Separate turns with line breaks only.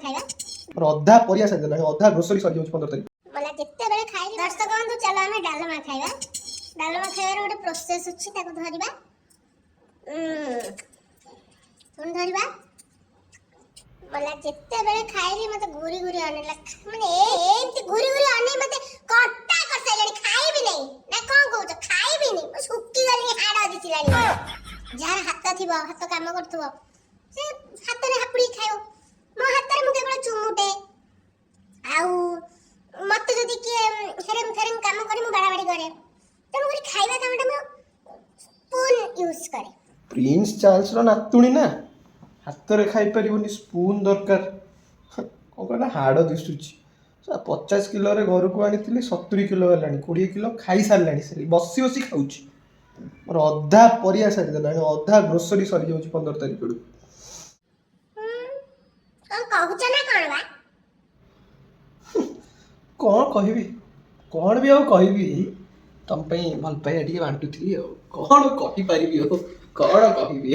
ଖାଇବା
ଅଧା ପରିବା ସାରିଦେଲାଣି ଅଧା ଗ୍ରୋସରୀ ସରିଯାଉଛି 15 ତାରିଖ
ବୋଲା ଯେତେବେଳେ ଖାଇଲି ଦର୍ଶକ ବନ୍ଧୁ ଚାଲ ଆମେ ଡାଲମା ଖାଇବା ଡାଲମା ଖାଇବାର ଗୋଟେ ପ୍ରୋସେସ ଅଛି ତାକୁ ଧରିବା ପୁଣି ଧରିବା ବୋଲା ଯେତେବେଳେ ଖାଇଲି ମତେ ଘୁରି ଘୁରି ଅନେଇଲା ମାନେ ଏମିତି ଘୁରି ଘୁରି ଅନେଇ ମତେ କଟା କରିସାରିଲାଣି ଖାଇବି ନାହିଁ ନା କଣ କହୁଛ ଖାଇବିନି ମୁଁ ଶୁକି ଗଲି ହାଡ଼ ଦିଚିଲାଣି ଯାହାର ହାତ ଥିବ ହାତ କାମ କରୁଥିବ ସେ ହାତରେ ହାପୁଡ଼ି ଖାଇବ ମୋ ହାତରେ ମୁଁ କେବଳ ଚୁମୁଟେ ଆଉ ମତେ ଯଦି କିଏ ହେରେମ ଫେରେମ କାମ କରି ମୁଁ ବାଡ଼ାବାଡ଼ି କରେ ତେଣୁ କରି ଖାଇବା କାମଟା ମୁଁ ସ୍ପୁନ୍ ୟୁଜ୍ କରେ
ପ୍ରିନ୍ସ ଚାର୍ଲସର ନାତୁଣୀ ନା ହାତରେ ଖାଇପାରିବନି ସ୍ପୁନ୍ ଦରକାର କଣ କହିଲା ହାଡ଼ ଦିଶୁଛି 50 କିଲୋରେ ଘରକୁ ଆଣିଥିଲି 70 କିଲୋ ହେଲାଣି 20 କିଲୋ ଖାଇସାରିଲାଣି ସେ ବସି ବସି ଖାଉଛି ମୋର ଅଧା ପରିବା ସାରିଦେଲାଣି ଅଧା ଗ୍ରୋସରୀ ସରିଯାଉଛି 15 ତାରିଖ ବେଳକୁ
କଣ କହୁଛ ନା କଣ ବା
କଣ କହିବି କଣ ବି ଆଉ କହିବି ତମ ପାଇଁ ଭଲ ପାଇବା ଟିକେ ବାଣ୍ଟୁଥିଲି ଆଉ କଣ କହିପାରିବି ଆଉ କଣ କହିବି